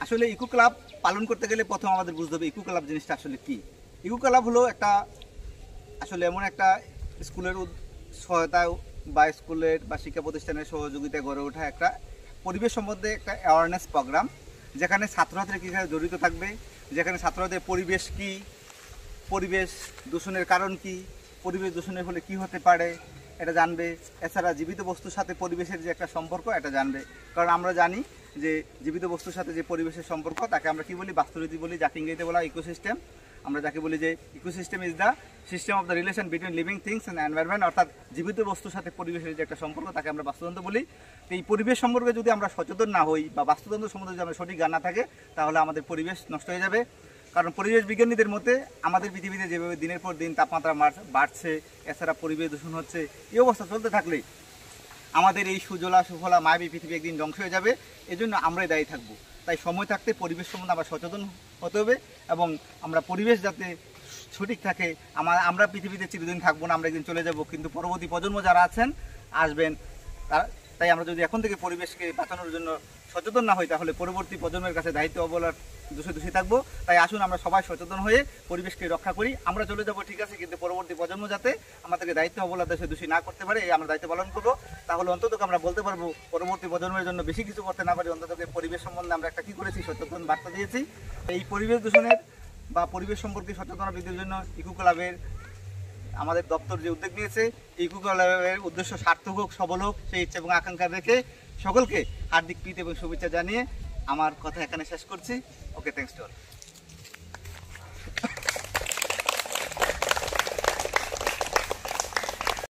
আসলে eco club পালন করতে গেলে প্রথম আমাদের বুঝতে হবে ইকো ক্লাব জিনিসটা আসলে কি। ইকো ক্লাব হলো একটা আসলে এমন একটা স্কুলের সহায়তায় বা স্কুলের বা শিক্ষা প্রতিষ্ঠানের সহযোগিতায় গড়ে ওঠা একটা পরিবেশ সম্বন্ধে একটা অ্যাওয়ারনেস প্রোগ্রাম, যেখানে ছাত্রছাত্রীরা কীভাবে জড়িত থাকবে, যেখানে ছাত্রদের পরিবেশ কি, পরিবেশ দূষণের কারণ কি, পরিবেশ দূষণের ফলে কি হতে পারে এটা জানবে। এছাড়া জীবিত বস্তুর সাথে পরিবেশের যে একটা সম্পর্ক এটা জানবে, কারণ আমরা জানি যে জীবিত বস্তুর সাথে যে পরিবেশের সম্পর্ক তাকে আমরা কি বলি, বাস্তুরীতি বলি, যাকে ইংরেজিতে বলা হয় ইকোসিস্টেম। আমরা যাকে বলি যে ecosystem is the system of the relation between living things and environment, অর্থাৎ জীবিত বস্তুর সাথে পরিবেশের যে একটা সম্পর্ক তাকে আমরা বাস্তুতন্ত্র বলি। তো এই পরিবেশ সম্পর্কে যদি আমরা সচেতন না হই বা বাস্তুতন্ত্র সম্বন্ধে যদি আমরা সঠিক জ্ঞান না থাকে, তাহলে আমাদের পরিবেশ নষ্ট হয়ে যাবে। কারণ পরিবেশ বিজ্ঞানীদের মতে আমাদের পৃথিবীতে যেভাবে দিনের পর দিন তাপমাত্রা বাড়ছে, এছাড়া পরিবেশ দূষণ হচ্ছে, এই অবস্থা চলতে থাকলে আমাদের এই সুজলা সুফলা মায়াবী পৃথিবী একদিন ধ্বংস হয়ে যাবে। এজন্য আমরাই দায়ী থাকবো। তাই সময় থাকতে পরিবেশ সম্বন্ধে আমরা সচেতন হতে হবে, এবং আমরা পরিবেশ যাতে সঠিক থাকে। আমরা পৃথিবীতে চিরদিন থাকবো না, আমরা একদিন চলে যাব, কিন্তু পরবর্তী প্রজন্ম যারা আছেন আসবেন, তাই আমরা যদি এখন থেকে পরিবেশকে বাঁচানোর জন্য সচেতন না হই, তাহলে পরবর্তী প্রজন্মের কাছে দায়িত্ব অবহেলার দোষী থাকবো। তাই আসুন আমরা সবাই সচেতন হয়ে পরিবেশকে রক্ষা করি। আমরা চলে যাবো ঠিক আছে, কিন্তু পরবর্তী প্রজন্ম যাতে আমাদেরকে দায়িত্ব অবহেলার দোষী না করতে পারে, এই আমরা দায়িত্ব পালন করবো। তাহলে অন্তত আমরা বলতে পারবো পরবর্তী প্রজন্মের জন্য বেশি কিছু করতে না পারি, অন্তত পরিবেশ সম্বন্ধে আমরা একটা কি করেছি, সচেতন বার্তা দিয়েছি। এই পরিবেশ দূষণের বা পরিবেশ সম্পর্কে সচেতনতা বৃদ্ধির জন্য ইকো ক্লাবের আমাদের দপ্তর যে উদ্যোগ নিয়েছে, ইকো ক্লাবের উদ্দেশ্য সার্থক হোক, সফল হোক, সেই ইচ্ছা এবং আকাঙ্ক্ষা রেখে সকলকে হার্দিক প্রীতি এবং শুভেচ্ছা জানিয়ে আমার কথা এখানে শেষ করছি। ওকে, থ্যাঙ্কস টু অল।